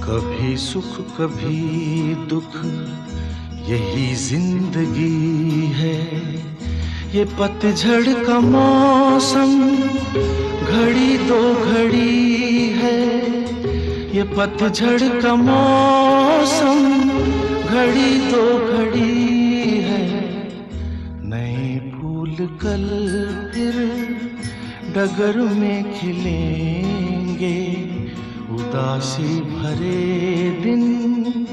कभी सुख कभी दुख, यही जिंदगी है। ये पतझड़ का मौसम घड़ी दो घड़ी है। ये पतझड़ का मौसम घड़ी दो घड़ी है। नए फूल कल फिर डगर में खिलेंगे। उदासी भरे दिन